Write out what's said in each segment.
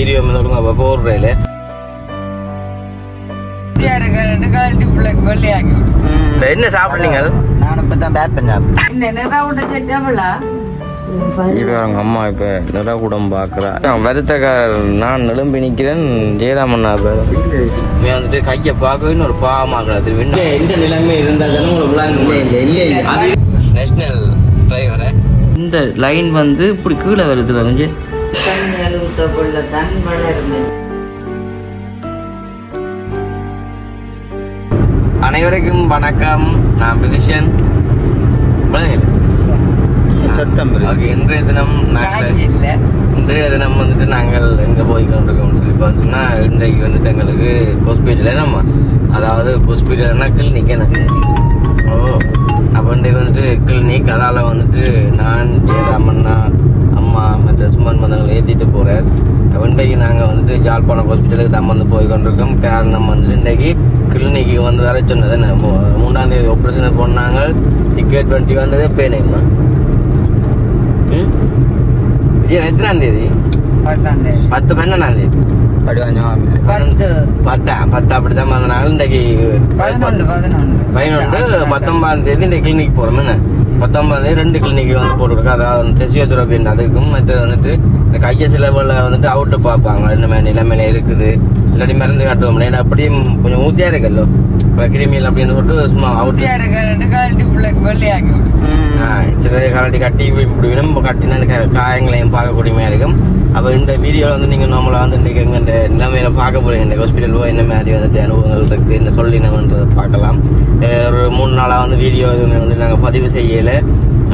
Video சொல்லுங்க அப்போ போடுறேன். என்ன சாப்பிடுறீங்க? நான் இப்போ தான் பேக் பண்ணேன். இப்போ அவங்க அம்மா இப்போ நிறகுடம் பார்க்குறேன். வருத்தக்காரர் நான் நிலம்பி நிற்கிறேன். ஜெயராமண்ணா இப்போ வந்துட்டு கையை பார்க்கவே ஒரு பாவமாக்குறாரு. எந்த நிலைமை இருந்தாலும் ஒரு நேஷனல் டிரைவரை இந்த லைன் வந்து இப்படி கீழே வருது கொஞ்சம் அனைவருக்கும் வணக்கம். நான் பிதிஷன். இன்றைய தினம் வந்துட்டு நாங்கள் எங்கே போய் கொண்டிருக்கோம்னு சொல்லி பார்த்தோம்னா இன்றைக்கு வந்துட்டு எங்களுக்கு ஹாஸ்பிட்டல் நம்ம அதாவது ஹாஸ்பிட்டல்னா கிளினிக் எனக்கு. அப்போ இன்றைக்கு வந்துட்டு கிளினிக். அதால் வந்துட்டு நான் ஜெயராமண்ணா அம்மா மற்ற சுமன் மதங்களை ஏற்றிட்டு போகிறேன். இன்றைக்கு நாங்கள் வந்துட்டு யாழ்ப்பாணம் ஹாஸ்பிட்டலுக்கு தான் வந்து போய் கொண்டிருக்கோம். காரணம் வந்துட்டு இன்றைக்கு கிளினிக்கு வந்து வர சொன்னது 3ஆம் தேதி ஆப்ரேஷன் போனாங்க. டிக்கெட் 20 வந்தது பேனைம்மா. எத்தனாம் தேதி? 10 12ஆம் தேதி 10 அப்படிதான் வந்தனால இன்றைக்கு 11 19ஆம் தேதி இந்த கிளினிக் போகிறோம். என்ன 19ஆம் தேதி 2 கிளினிக் வந்து போட்டுருக்கோம். அதாவது பிசியோதெரபி அதுக்கும் மற்ற வந்துட்டு இந்த கையை சிலவில் வந்துட்டு அவுட்டு பார்ப்பாங்க என்ன மாதிரி நிலைமையில இருக்குது. இல்லாட்டி மருந்து காட்டுவோம். ஏன்னா அப்படியும் கொஞ்சம் ஊத்தியா இருக்கல்லோ கிருமியில் அப்படின்னு சொல்லிட்டு சும்மா அவுட்டு சில காலட்டி கட்டி இப்படி கட்டினா காயங்களையும் பார்க்கக்கூடியமையாக இருக்கும். அப்போ இந்த வீடியோவில் வந்து நீங்கள் நம்மளை வந்து இன்றைக்கி எங்கள் நிலைமையில பார்க்க போகிறீங்க. இந்த ஹாஸ்பிட்டல் போய் என்ன மாதிரி வந்துட்டு அனுபவங்கள் இருக்குது என்ன சொல்லி நம்மன்றதை பார்க்கலாம். ஒரு 3 நாளாக வந்து வீடியோ எதுவுமே வந்து நாங்கள் பதிவு செய்யலை.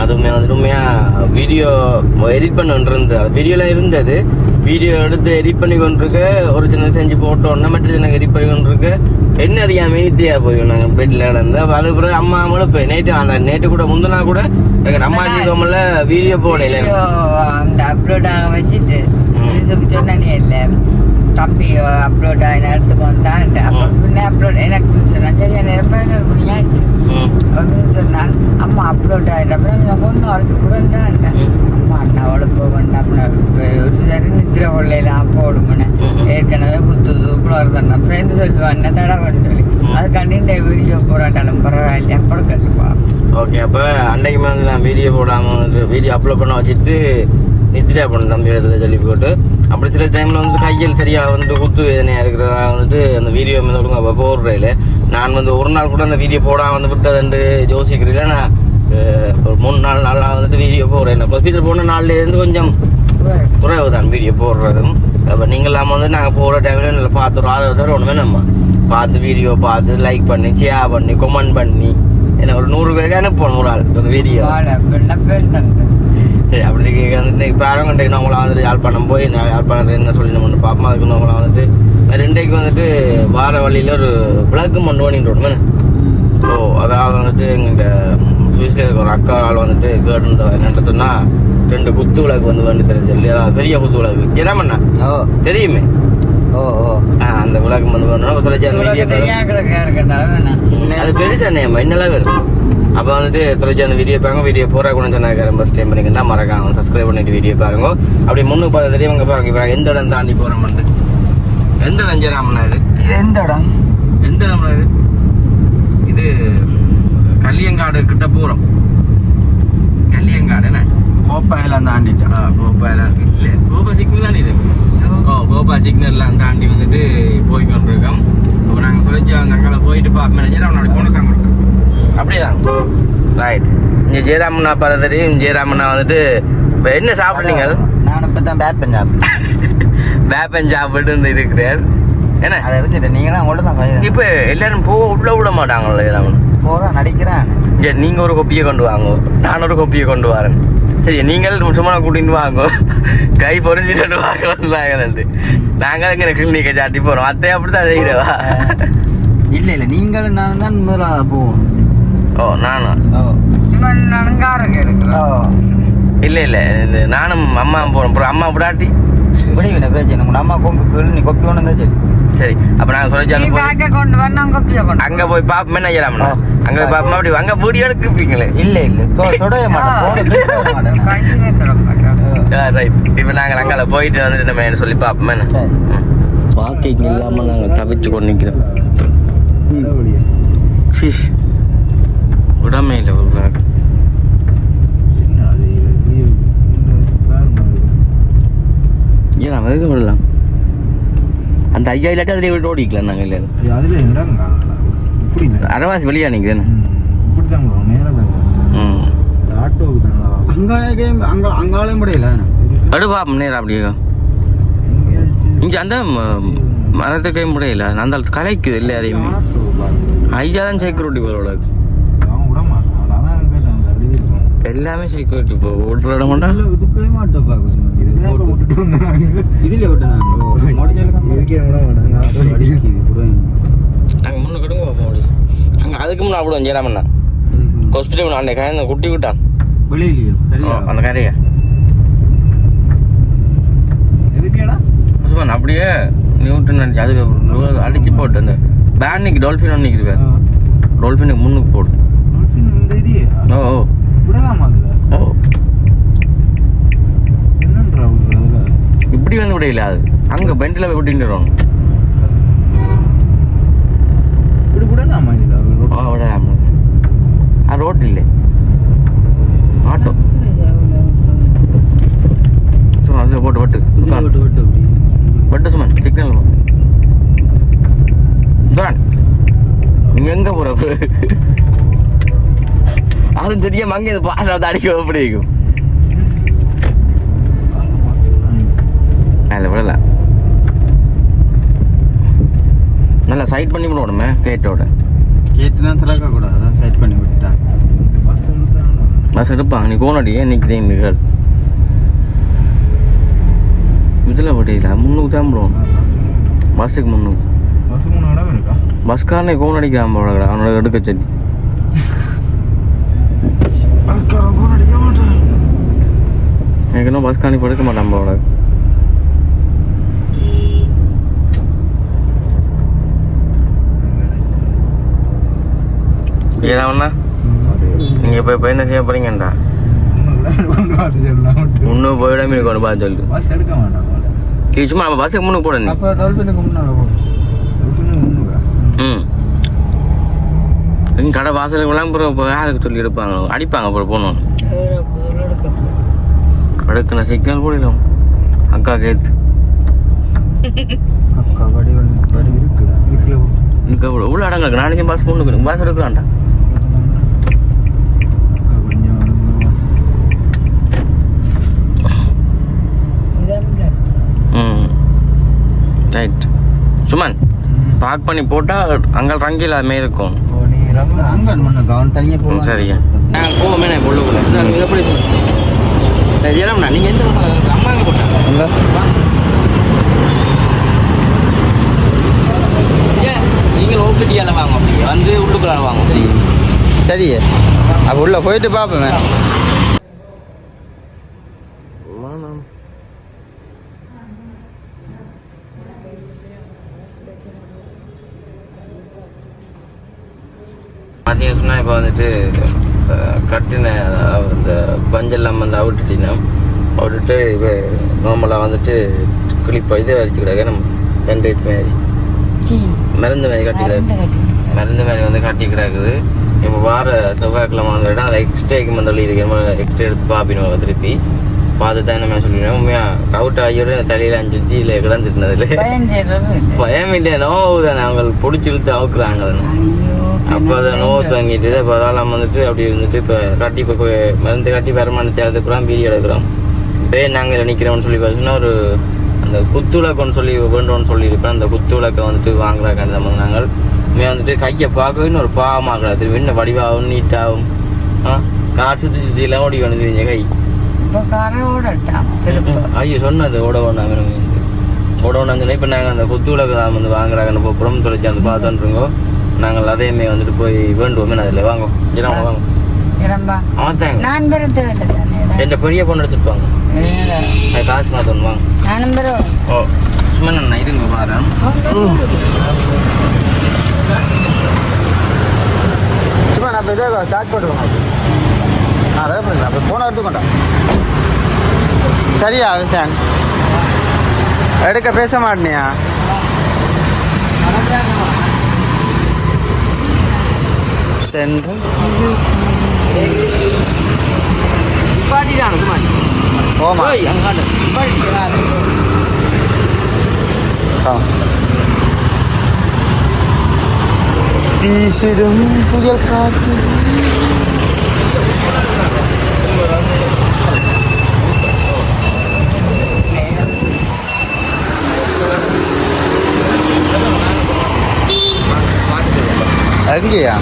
அதுவுமே வந்து உண்மையாக வீடியோ எடிட் பண்ணிருந்தது. வீடியோலாம் இருந்தது. வீடியோ எடுத்து எடிட் பண்ணி கொண்டிருக்க ஒரு சின்ன செஞ்சு போட்டோன்னா மற்ற நாங்கள் எடிட் பண்ணி கொண்டிருக்க என்ன அறியாமல் ஈத்தியாக போய் நாங்கள் பெட்டில் நடந்து. அது பிறகு அம்மா இப்போ நேற்று கூட முந்தினா கூட எங்கள் அம்மா ஜீவமில் வீடியோ போடல அப்லோட் ஆக வச்சுட்டு சொன்னே இல்லை தம்பி அப்லோட் ஆகி எடுத்துக்கணும் தான் அப்லோட் எனக்கு சொன்னேன். சரி என்ன முடியாச்சு அப்படின்னு சொன்னான். அம்மா அப்லோட் ஆகிட்டு அப்படின்னு ஒன்றும் அவளுக்கு கூட அம்மா அண்ணா அவளுக்கு வேண்டாம் ஒரு சரி நித்திர பிள்ளைலாம் போடுமுன்னு ஏற்கனவே புத்துது குளர்தான் ஃப்ரெண்டு சொல்லுவாங்க தடவைன்னு சொல்லி அதுக்காண்டி இந்த வீடியோ போடாட்டாலும் பரவாயில்லையா அப்படி கட்டுப்பா. ஓகே. அப்போ அன்னைக்கு வந்து நான் வீடியோ போடாமல் வீடியோ அப்லோட் பண்ண வச்சுட்டு நித்திரா பண்ண தம்பி இடத்துல சொல்லி போட்டு அப்படி சில டைமில் வந்து கையில் சரியாக வந்து குத்து வேதனையாக இருக்கிறதா வந்துட்டு அந்த வீடியோ வந்து அப்போ போடுறேன். நான் வந்து ஒரு நாள் கூட அந்த வீடியோ போடாமல் வந்து விட்டதுண்டு யோசிக்கிறீங்களா. நான் ஒரு 3-4 நாளாக வந்துட்டு வீடியோ போடுறேன். ஹாஸ்பிட்டல் போன நாள்லேருந்து கொஞ்சம் குறைவு தான் வீடியோ போடுறதும். அப்போ நீங்களாம் வந்து நாங்கள் போகிற டைமில் நல்லா பார்த்துறோம். அதை தவிர ஒன்றுமே நம்ம பார்த்து வீடியோ பார்த்து லைக் பண்ணி ஷேர் பண்ணி கமெண்ட் பண்ணி என்ன ஒரு 100 பேருக்கு அனுப்பணும் ஒரு ஆள் ஒரு வீடியோ. அப்படி வந்துட்டு பாருங்க நம்மளை வந்துட்டு யாழ்ப்பாணம் போய் யாழ்ப்பாணத்தில் என்ன சொல்லி நம்ம ஒன்று பார்ப்போம். அதுக்கு நம்மளை வந்துட்டு 2க்கு வந்துட்டு வார வழியில் ஒரு விளக்கு மண் பண்ணிட்டு. ஸோ அதாவது வந்துட்டு எங்கள் சுவிஸில் இருக்க ஒரு அக்கா ஆள் வந்துட்டு கேட்டு என்னென்னு சொன்னால் 2 குத்து விளக்கு வந்து வந்து தெரிஞ்சு சொல்லி அதாவது பெரிய குத்து விளக்கு என்ன பண்ணா தெரியுமே. அந்த விளக்கு வந்து அது பெருசானே என்னெல்லாம் வரும். அப்போ வந்துட்டு தொலைச்சி அந்த வீடியோ பாருங்க. வீடியோ போகிற கூட சொன்னாங்க ரொம்ப ஸ்டே பண்ணிக்கிட்டா மறக்காம சப்ஸ்கிரைப் பண்ணிட்டு வீடியோ பாருங்க. அப்படி முன்னுக்கு பார்த்து தெரியும் அங்கே பாருங்க. இப்போ எந்த இடம் தாண்டி போகிறோம்ட்டு எந்த இடம் ஜெயராமண்ணா இது எந்த இடம் இது இது கல்லியங்காடு கிட்ட போகிறோம். கல்லியங்காடு என்ன கோப்பாயெல்லாம் தாண்டிட்டா கோப்பாயெல்லாம் இல்லை கோபா சிக்னல் தான் இது. கோபா சிக்னல்லாம் தாண்டி வந்துட்டு போய்கொண்டிருக்கோம். அப்போ நாங்கள் தொலைச்சி அந்த அங்கே போயிட்டு மேனேஜர் அவனோட கொண்டுக்காம இருக்கோம். அப்படியேதான் ரைட். இங்கே ஜெயராமண்ணா பார்த்த தெரியும். ஜெயராமண்ணா வந்துட்டு இப்போ என்ன சாப்பிட்றீங்க? நான் இப்போ தான் பேப்பன் சாப்பிட்டு இருக்கிறார். என்ன அதை இருந்துட்டு நீங்களாம் உங்கள்ட்ட தான் இப்போ எல்லாரும் உள்ள விட மாட்டாங்களா ஜெயராமன் போகிறேன் நடிக்கிறேன். நீங்கள் ஒரு கொப்பியை கொண்டு வாங்க, நான் ஒரு கொப்பியை கொண்டு வரேன். சரி நீங்கள் சும்மா கூட்டிகிட்டு வாங்க, கை பொறிஞ்சிட்டு வாங்க வந்தாங்கன்ட்டு. நாங்கள் இங்கே கிளினிக்கை சாட்டி போகிறோம். அத்தையும் அப்படி தான் செய்கிறவா? இல்லை நீங்களும் நான் தான் முதலாக போவோம். நானும் இல்லை நானும் அம்மா போகிறோம். அப்புறம் அம்மா விடாட்டி விடுவின பிரச்சனை உங்கள் அம்மா நீ கொப்பி கொண்டு வந்தா சரி. அப்போ நாங்கள் சொல்லி அங்கே போய் பார்ப்போம். என்ன செய்யலாம்ண்ணா அங்கே போய் பார்ப்போம். அப்படி அங்கே வீடியோ எடுப்பீங்களே? இல்லை சுடைய மாட்டேன் ரைட் இப்போ நாங்கள் அங்கே போயிட்டு வந்துட்டு நம்ம என்ன சொல்லி பார்ப்போம் என்ன சரி பார்க்கிங் இல்லாமல் நாங்கள் தவிச்சு கொண்டு நிற்கிறோம் ஷிஷ் உடம்பே இல்லை ஒரு நாள் ஏன் நம்ம எதுக்கு விடலாம் அந்த ஐயா இல்லாட்டி அதிலே விட்டு ஓடிக்கலாம் நாங்கள் இல்லை அரவாசி வெளியா நிற்குதுன்னு அங்காலையும் முடியல அடுப்பா நேரம் அப்படியே இங்கே அந்த மரத்துக்கே முடியல அந்த கலைக்குது இல்லை அதையுமே ஐயா தான் செக்யூரிட்டி போல எல்லாமே செக்யூரிட்டி இப்போ ஓட்டுற இடம் கொண்டா இதுல நாங்கள் முன்ன கடுங்க பார்ப்போம் அப்படி அங்கே அதுக்கு முன்னே அப்படி ஜெயராமண்ணா ஹாஸ்பிட்டல் அன்னைக்கு கயந்த குட்டி விட்டான் வெளியிலையோ அந்த கரையா சும்மா அப்படியே நியூட்டன் நினச்சி அது அடிச்சு போட்டு அந்த பேனிக்கு டால்ஃபின் ஒன்று நிற்கிது பேர் டால்ஃபினுக்கு முன்னுக்கு போடு ஓ ஓ ஓ இப்படி வந்து விடையில அது அங்கே பெண்டில் போய் விட்டுட்டு ஓ விடலாம் அது ரோட் இல்லை ஆட்டோ சும்மா அதில் போட்டு வட்டு சுமன் சிக்னல் சுமன் நீங்கள் எங்கே போகிற அதுவும் தெரியாம அங்கே இது பாசாவது அடிக்க எப்படி இருக்கும் அதில் விடலாம் நல்லா சைட் பண்ணி விடணுமே கேட்டோட கேட்டுனா திறக்க கூடாது அதான் சைட் பண்ணி விட்டுட்டேன் பஸ் எடுப்பாங்க நீ கோனடி ஏன் நிற்கிறீங்க இதில் விடையில முன்னுக்கு தான் போடுவோம் பஸ்ஸுக்கு முன்னுக்கு பஸ்காரனே கோன் அடிக்கிறான் போட அவனோட எடுக்க சொல்லி எனக்கு இன்னும் பஸ்காரனி படுக்க மாட்டான் போட ஏடாவண்ணா நீங்கள் இப்போ என்ன செய்ய போறீங்கண்டா முன்னூறு போயிடாம இருக்கணும் பார்த்து சொல்லிட்டு இது சும்மா நம்ம பஸ்ஸுக்கு முன்னுக்கு போட இங்கே கடை வாசலுக்கு அப்புறம் யாருக்கு சொல்லி எடுப்பாங்க அடிப்பாங்க அப்புறம் போகணும் அடுக்கு சிக்னல் போடலாம் அக்கா கேத்து இங்கே உள்ள அடங்க நாளைக்கு பஸ் முன்னுக்கு பஸ் எடுக்கலாம்டா ரைட் சுமன் பார்க் பண்ணி போட்டால் அங்கே ரங்கில் அதுமாரி இருக்கும் சரியா நான் போவோமே நான் உள்ளுக்குள்ள எப்படி ஜெயராம்ண்ணா நீங்கள் எந்த அம்மாங்க போட்டாங்க நீங்கள் ஓபிடியால் வாங்க அப்படியே வந்து உள்ளுக்குள்ள வாங்க சரி சரி அப்போ உள்ள போயிட்டு பார்ப்போமே பார்த்தீங்கன்னு சொன்னால் இப்போ வந்துட்டு கட்டின இந்த பஞ்செல்லாம் வந்து அவிட்டுட்டு இப்போ நார்மலாக வந்துட்டு கிளிப்பா இது அடிச்சு கிடக்கு நம்ம பென்ட்ரைட் மாதிரி மருந்து மாதிரி கட்டி கிடக்கு மருந்து மாதிரி வந்து கட்டி கிடக்குது இப்போ வார செவ்வாய்க்கிழமை வந்து இடம் அதில் எக்ஸ்ட்ரேக்கு வந்து இருக்கிற எக்ஸ்ட்ரே எடுத்து பார்ப்பினோம் திருப்பி பார்த்து தான் என்ன சொல்லிடுவேன் உண்மையாக கவுட் ஆகியோட தலையில் 5 சுத்தியில் கிடந்துட்டுனதுல பயம் இல்லை நோவு தானே அவங்க பிடிச்சி இழுத்து அவுக்குறாங்க அப்போ அதை நோவு தங்கிட்டு இப்போ அதெல்லாம் வந்துட்டு அப்படி இருந்துட்டு இப்போ கட்டி இப்போ மருந்து கட்டி வருமானத்தை அதுக்குறோம் பீடி எடுக்கிறோம் இப்போ நாங்கள் நிற்கிறோம்னு சொல்லி பார்த்தீங்கன்னா ஒரு அந்த குத்துவிளக்கம்னு சொல்லி வேண்டும்னு சொல்லியிருப்பேன் அந்த குத்துவிளக்கை வந்துட்டு வாங்குறாங்க நம்ம நாங்கள் வந்துட்டு கையை பார்க்கவே ஒரு பாவமாகலாம் திரும்பி இன்னும் வடிவாகும் நீட்டாகும் கார் சுற்றிலாம் ஓடி வந்துருங்க கை ஐயோ சொன்னது ஓட வேண்டாம் ஓட வேண்டாம் இப்போ நாங்கள் அந்த குத்துவிளக்கு தான் வந்து வாங்குறாங்கன்னு இப்போ புறம் தொலைச்சி அந்த பார்த்துருங்கோ நாங்கள் அதையுமே வந்துட்டு போய் வேண்டுவோமே அதில் வாங்க வாங்க என் பெரிய பொண்ணு எடுத்துட்டு வாங்க அது காசு மாற்றணும் வாங்க ஓ சும்மா நான் இருங்க பாரு சும்மா நான் இப்போ இதே சார்ஜ் போட்டுருவோம் நான் அதே பண்ணிக்கலாம் அப்போ ஃபோனை எடுத்துக்கோண்டா சரியா விஷான் எடுக்க பேச மாட்டேனியா ஓமா வீசிடும் புயல் காற்று அங்கேயா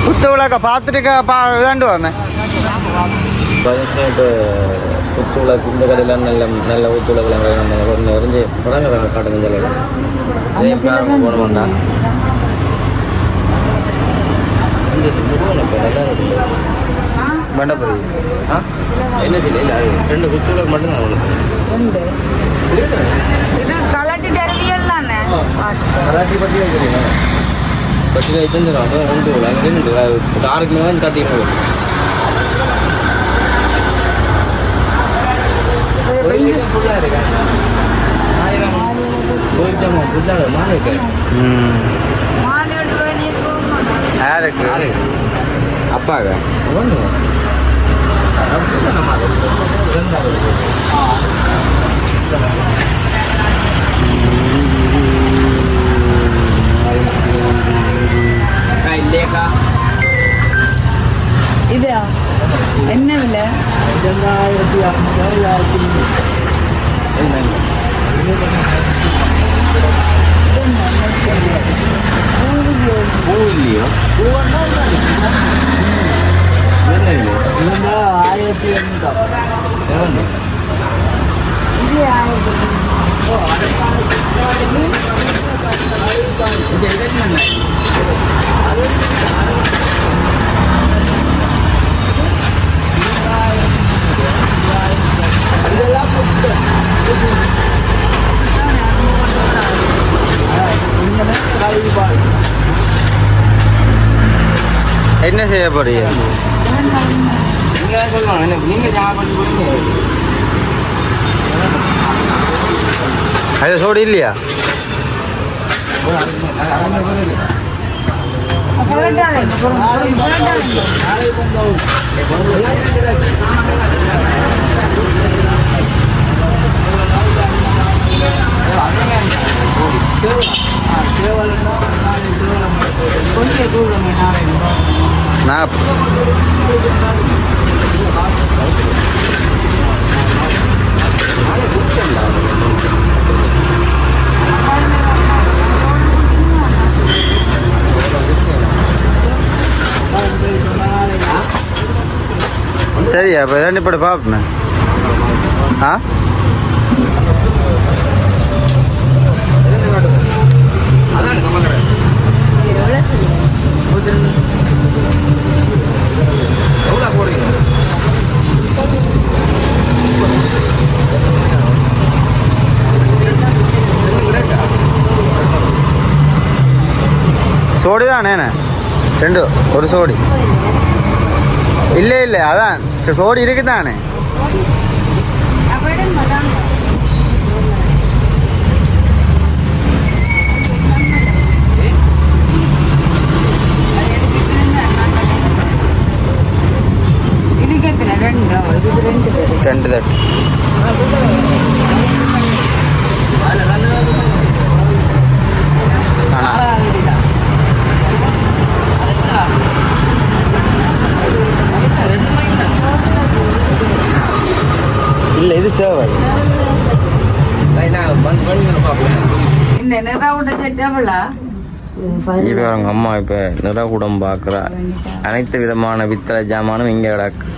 குத்து விளக்க பார்த்துட்டு வேண்டுவாமே குத்துவிளக்கு இந்த கடையில் நல்ல ஊத்துவிளக்கு நம்ம ஒன்று எரிஞ்சு படங்க காட்டுங்க சொல்லலாம் போனோம்டா மண்டபரி என்ன செய்யல ரெண்டு குத்துவிளக்கு மட்டும் நான் ஒன்று இது கலட்டி தருவியல் தானே கலாட்டி பற்றி வைக்கிறீங்க பற்றி வைத்து அதான் ரெண்டு அங்கே காருக்கு மேலே வந்து கட்டிக்கணும் ஃபுல்லாக இருக்கேன் போயிட்டாமா ஃபுல்லாக மாலை இருக்கு யாருக்கு அப்பாங்க ஒன்று இல்லையக்கா இதா என்ன விலை 2600 பூ இல்லையோ என்ன இல்லையோ 1800 என்ன செய்ய போறீங்க நீங்க ஞாபகம் போறீங்க அது சோடு இல்லையா நான் சரியா இப்போ தான் இப்படி பார்ப்போமே ஆ சோடி தானே ரெண்டு ஒரு சோடி இல்லை இல்லை அதான் சோடி இருக்குதானே ரெண்டு தட்டு இல்லை இது சேவை இப்போ அவங்க அம்மா இப்போ நிறகுடம் பார்க்குறா அனைத்து விதமான வித்தலை ஜாமானும் இங்கே கிடக்கு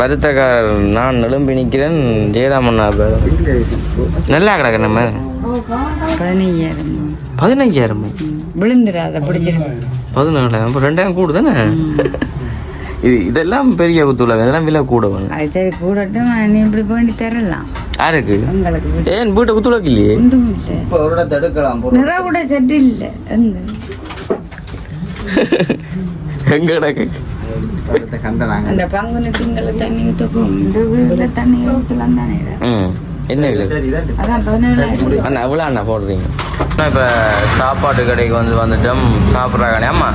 வருத்தக்காரர் நான் நெலும்பி நிற்கிறேன் ஜெயராமண்ணா நல்லா கிடக்கு நம்ம 15,000 விழுந்துடாத பிடிச்சிருங்க 17,000 2000 கூடு தானே இதெல்லாம் பெரிய குத்துள்ள இதெல்லாம் விலை கூட வேணும் அது சரி கூடட்டும் நீ இப்படி வேண்டி தரலாம் யாருக்கு எங்களுக்கு ஏன் வீட்டை குத்துலக்கு இல்லையே ஒன்றும் இல்லை இப்போ ஒரு இடத்த எடுக்கலாம் நிறவுட செட்டு இல்லை எங்க எங்க கிடக்கு கண்டனாங்க அந்த பங்குனு திங்களை தண்ணி ஊற்ற போகும் தண்ணி ஊற்றலாம் தானே என்ன இல்லை சரி இதான் அதான் 17,000 அண்ணா எவ்வளோ அண்ணா போடுறீங்க இப்போ சாப்பாட்டு கடைக்கு வந்துட்டோம் சாப்பிட்றாங்கண்ணே அம்மா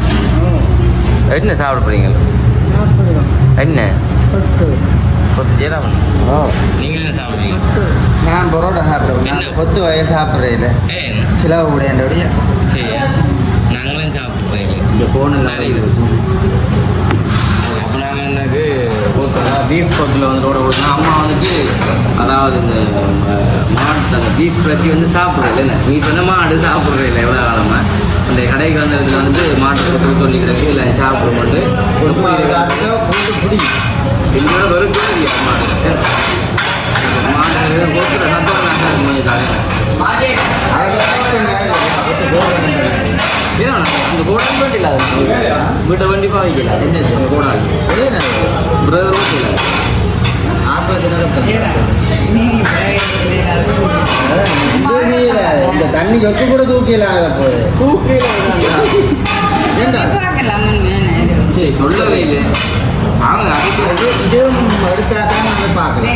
என்ன சாப்பிட போறீங்க சாப்பிடுவோம் என்ன கொத்து கொத்து ஜெயராமன் ஓ நீங்கள் என்ன சாப்பிட்றீங்க நான் பரோட்டா சாப்பிடுவேன் கொத்து வயல் சாப்பிட்றேன் இல்லை ஏன் சிலவு கூடிய சரி நாங்களும் சாப்பிட்றீங்க இந்த ஃபோனில் அப்போ நாங்கள் எனக்கு பீஃப் கொத்தில் வந்து ரோட கொடுத்தோம் அம்மா வந்துட்டு அதாவது இந்த மாட்டு அந்த பீஃப் பிரத்தி வந்து சாப்பிட்றேன் இல்லை நீ சொன்ன மாடு சாப்பிட்றேன் இல்லை எவ்வளோ காலமாக அந்த கடைக்கு வந்த இடத்துல வந்துட்டு மாட்டு கொத்துக்கு சொல்லி கிடக்கு இல்லை சாப்பிடும்போது பிடி என்னோட வெறுப்பு மாடு மாடு கொத்துற சத்தம் கொஞ்சம் தலையில் அந்த கோடாலி வண்டி இல்லாத வீட்டை வண்டி பாவிக்கல என்ன கோடாலி பிரதர் ஓகே இந்த தண்ணி சொத்து கூட தூக்கில சரி சொல்லவே இல்லை அவங்க அடிக்கிறது இதுவும் எடுத்தா தான் நம்ம பார்க்கலாம்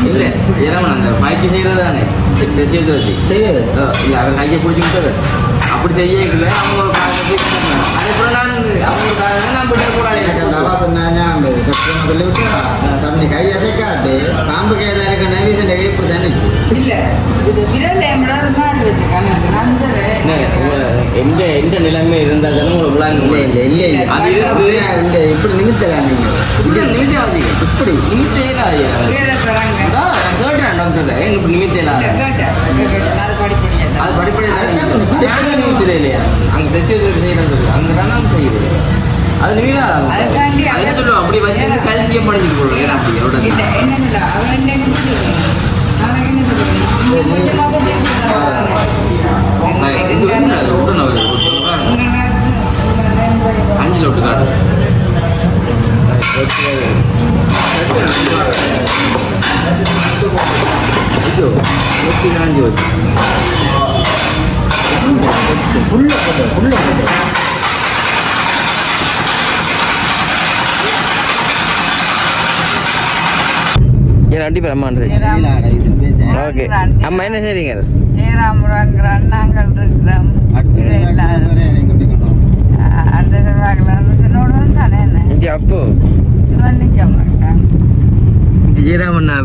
இல்லை ஏறாமன் அந்த பாய்க்கு செய்கிறது தானே சேர்த்து வச்சு செய்யுது இல்லை அவன் கையை பிடிச்சி விட்டது அப்படி செய்யல அவங்க ஒரு அதே போல நான் அவங்க ஒரு காரணம் நான் போட்டு தவா சொன்னாங்க சொல்லி விட்டு தம்பி கை அசைக்காட்டு பாம்பு கைதா இருக்க நவீசன் இப்படி தண்ணி இல்ல இது விரல் எம்டாரு எந்த நிலைமை இருந்தால் தானே உங்களுக்கு விளாங்க இல்லை அது இருக்குது இந்த இப்படி நிமித்தலாம் நீங்க இப்படி நிமித்தே ஆகுது இப்படி நிமித்தே ஆகுது நான் கேட்டேன் டாக்டர் இப்படி நிமித்தே ஆகுது அது படிப்படியாக நிமித்ததே இல்லையா அங்கே தைச்சு செய்யறது அங்கே தானே செய்யுது அது நீங்களா அதை சொல்லுவோம் அப்படி வச்சு கல்சியம் படிச்சுட்டு போடுவோம் ஏன்னா அப்படி எவ்வளோ அஞ்சில் விட்டு காட்டு அஞ்சு வச்சு ஏன் அண்டி பேர் அம்மான்றது ஓகே அம்மா என்ன செய்றீங்க நேராமுறாங்கிறான் நாங்கள் இருக்கிறோம் அடுத்த செவ்வாய்க்கிழமை தானே என்ன அப்போ நிற்க மாட்டான் ஜெயராமண்ணா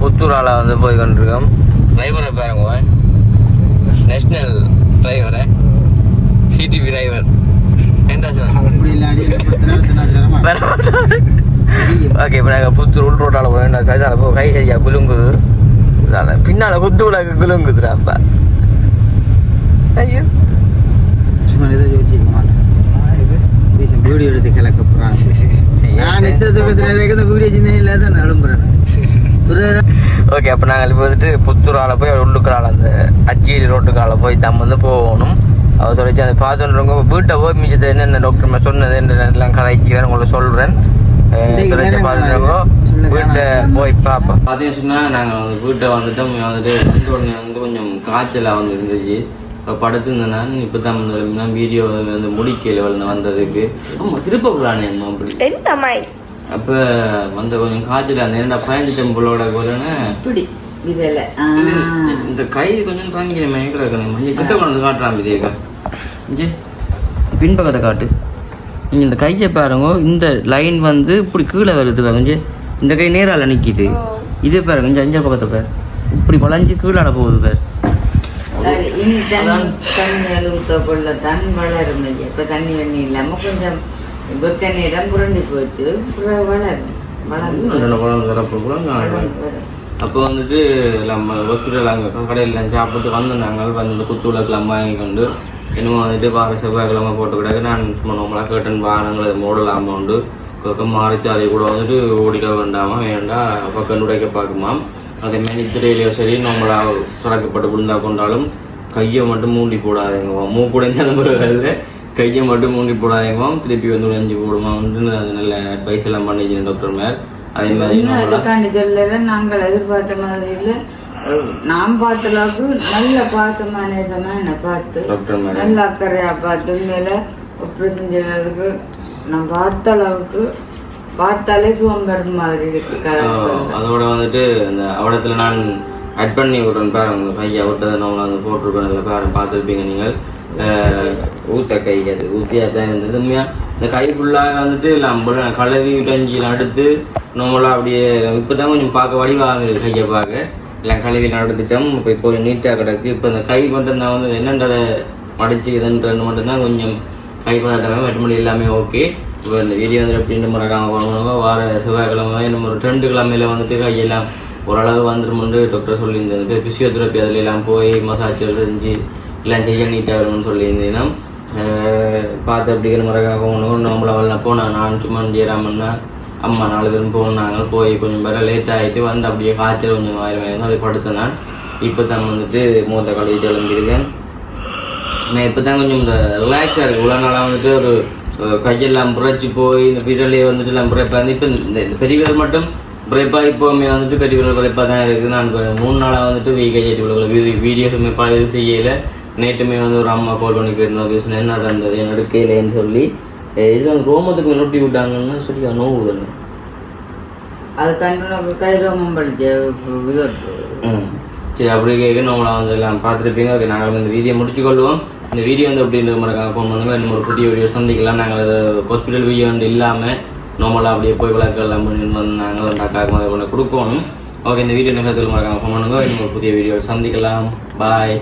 புத்தூரால வந்து போய் கொண்டிருக்கோம் டிரைவரை பாருங்க நேஷ்னல் டிரைவரை சிடிவி டிரைவர் என்ன ஓகே இப்போ நாங்கள் புத்தூர் உள் ரோட்டால் போகிறோம் சைதால போ கை சரியா குலுங்குது பின்னால் குத்து விளக்கு குலுங்குதுரா அப்பா ஐயோ சும்மா ஏதோ யோசிக்க மாட்டேன் வீடியோ எடுத்து கிளக்க போகிறான் நான் இந்த தூக்கத்தில் வீடியோ சின்ன இல்லை தான் நடும்புறேன் ஓகே அப்போ நாங்கள் இப்போ வந்துட்டு புத்தூரால் போய் உள்ளுக்கால அந்த அச்சேரி ரோட்டுக்கால போய் நம்ம வந்து போகணும் அவர் தொலைச்சி அதை பார்த்துன்றவங்க வீட்டை போய் மிச்சத்தை என்னென்ன டாக்டர் சொன்னது என்னென்னலாம் கதைக்கிறேன் உங்களுக்கு சொல்கிறேன் பார்த்துட்டு வீட்டை போய் பார்ப்போம் பார்த்தீங்கன்னு சொன்னால் நாங்கள் வீட்டை வந்துட்டோம் வந்துட்டு வந்தோடனே வந்து கொஞ்சம் காய்ச்சலாக வந்து இருந்துச்சு இப்போ படுத்துருந்தேன் நான் இப்போ தான் வந்து வீடியோ வந்து முடிக்கல வந்ததுக்கு ஆமாம் திருப்பக்கூடானே அம்மா அப்படி அப்போ வந்த கொஞ்சம் காய்ச்சல் அந்த இரண்டா பயந்து டெம்பிளோட போலன்னு இந்த கை கொஞ்சம் தாங்கிக்கிறேன் மயக்கிறேன் கொஞ்சம் கிட்ட கொண்டு காட்டுறான் விஜயக்கா இங்கே பின்பக்கத்தை காட்டு நீங்கள் இந்த கையை பாருங்க இந்த லைன் வந்து இப்படி கீழே வருது பாருங்க இந்த கை நேரால் நிற்கிது இதே பாருங்க கொஞ்சம் அஞ்சா பக்கத்தை பாரு இப்படி வளைஞ்சு கீழால போகுது பாரு இனி தண்ணி ஊற்றப்படத்தான் வளரும் இப்போ தண்ணி வண்ணி இல்லாமல் கொஞ்சம் வெக்க நேரம் புரண்டி போச்சு வளரும் அப்போ வந்துட்டு நம்ம ஹாஸ்பிட்டல் அங்கே கடையில் சாப்பிட்டு வந்து நாங்கள் வந்து குத்து விளக்கெல்லாம் வாங்கி கொண்டு இன்னும் வந்துட்டு வார செவ்வாய்க்கிழமை போட்டு கிடக்கு நான் சும்மா நம்மளாம் கேட்டன் வாகனங்கள் அதை மூடலாமா உண்டு மாறிச்சு அதை கூட வந்துட்டு ஓடிக்க வேண்டாமா வேண்டாம் பக்கம் உடைக்க பார்க்குமாம் அதேமாதிரி திரையிலையோ சரி நம்மளாக சுரக்கப்பட்டு விழுந்தா கொண்டாலும் கையை மட்டும் மூடி போடாதுங்க மூக்குடைஞ்ச நம்புறது கையை மட்டும் மூடி போடாதேங்க திருப்பி வந்து உழைஞ்சி போடுமா வந்து அது நல்ல அட்வைஸ் எல்லாம் பண்ணிச்சு டாக்டர் மேர். அதே மாதிரி அதுக்காண்டி சொல்லல நாங்கள் எதிர்பார்த்த மாதிரி இல்லை. நான் பார்த்த அளவுக்கு நல்ல பாசமா நேசமா என்னை பார்த்து நல்ல அக்கறையா பார்த்து மேல ஆப்ரேஷன் செய்யறதுக்கு நான் பார்த்த அளவுக்கு பார்த்தாலே சுகம் பெறும் மாதிரி இருக்கு. அதோட வந்துட்டு அந்த அவடத்துல நான் அட் பண்ணி விட்றேன் பாருங்க. உங்கள் பையன் விட்டதை நம்மளை வந்து போட்டிருப்பேன் இல்லை பாருங்க பார்த்துருப்பீங்க நீங்கள். ஊற்ற கை அது ஊற்றியாக தான் இருந்தது. உண்மையாக இந்த கை ஃபுல்லாக வந்துட்டு இல்லை கலவி விட்டஞ்சிலாம் எடுத்து நம்மளாம் அப்படியே இப்போ தான் கொஞ்சம் பார்க்க வடிவாக இருக்குது. கையை பார்க்க எல்லாம் கழுவி நடந்துட்டோம். இப்போ கொஞ்சம் நீட்டாக கிடக்கு. இப்போ இந்த கை மட்டும்தான் வந்து என்னன்றதை மடிச்சு இதுன்றது மட்டும்தான் கொஞ்சம் கை பண்ணாட்டமே மற்றபடி எல்லாமே ஓகே. இப்போ இந்த வீடியோ வந்து எப்படின்னு மறக்காம பண்ணுவாங்க. வார செவ்வாய்க்கிழமை நம்ம ஒரு 2 கிழமையில வந்துட்டு கையெல்லாம் ஓரளவு வந்துருமுண்டு டாக்டர் சொல்லியிருந்தது. இப்போ ஃபிசியோதெரப்பி அதில் எல்லாம் போய் மசாஜ் செஞ்சு எல்லாம் செய்ய நீட்டாக வரும்னு சொல்லியிருந்தீங்கன்னா பார்த்து அப்படிங்கிற மறக்காம போகணும். நம்மள வரலாம் போனேன் நான் சும்மா ஜெயராமன்னா அம்மா 4 பேரும் போனாங்க. போய் கொஞ்சம் பேர லேட் ஆகிட்டு வந்து அப்படியே காய்ச்சல் கொஞ்சம் ஆயிரம் அதை படுத்தேன் நான். இப்போ தான் வந்துட்டு மூத்த கழுவிட்டு கிளம்பியிருக்கேன். நான் இப்போ தான் கொஞ்சம் இந்த ரிலாக்ஸாக இருக்குது. இவ்வளோ நாளாக வந்துட்டு ஒரு கையெல்லாம் புரைச்சி போய் இந்த பீரியட்லேயே வந்துட்டு எல்லாம் புரைப்பாக இருந்து இப்போ இந்த பெரிய வீரர் மட்டும் புரைப்பாக இப்போவுமே வந்துட்டு பெரிய வீரர் புரைப்பாக தான் இருக்குது. நான் 3 நாளாக வந்துட்டு வீடியோஸுமே பல இது செய்யலை. நேற்றுமே வந்து ஒரு அம்மா கால் பண்ணி போயிருந்தோம். பேசினேன் என்ன நடந்தது என்ன எடுக்கலைன்னு சொல்லி. இது வந்து ரோமத்துக்கு நொட்டி விட்டாங்கன்னு சொல்லி நோவு தானே அது கண்டு கை ரோமம் பழிச்சு. சரி அப்படி கேட்க நம்மளை வந்து எல்லாம் பார்த்துருப்பீங்க. ஓகே நாங்கள் இந்த வீடியோ முடிச்சுக்கொள்வோம். இந்த வீடியோ வந்து அப்படின்ற மறக்காம ஃபோன் பண்ணுங்க. இன்னும் ஒரு புதிய வீடியோ சந்திக்கலாம். நாங்கள் அது ஹாஸ்பிட்டல் வீடியோ வந்து இல்லாமல் நார்மலாக அப்படியே போய் விளக்கெல்லாம் பண்ணிட்டு வந்தாங்க. டாக்டருக்கு மாதிரி கொண்டு கொடுக்கணும். ஓகே இந்த வீடியோ நேரத்தில் மறக்காம ஃபோன் பண்ணுங்க. இன்னும் ஒரு புதிய வீடியோ சந்திக்கலாம். பாய்.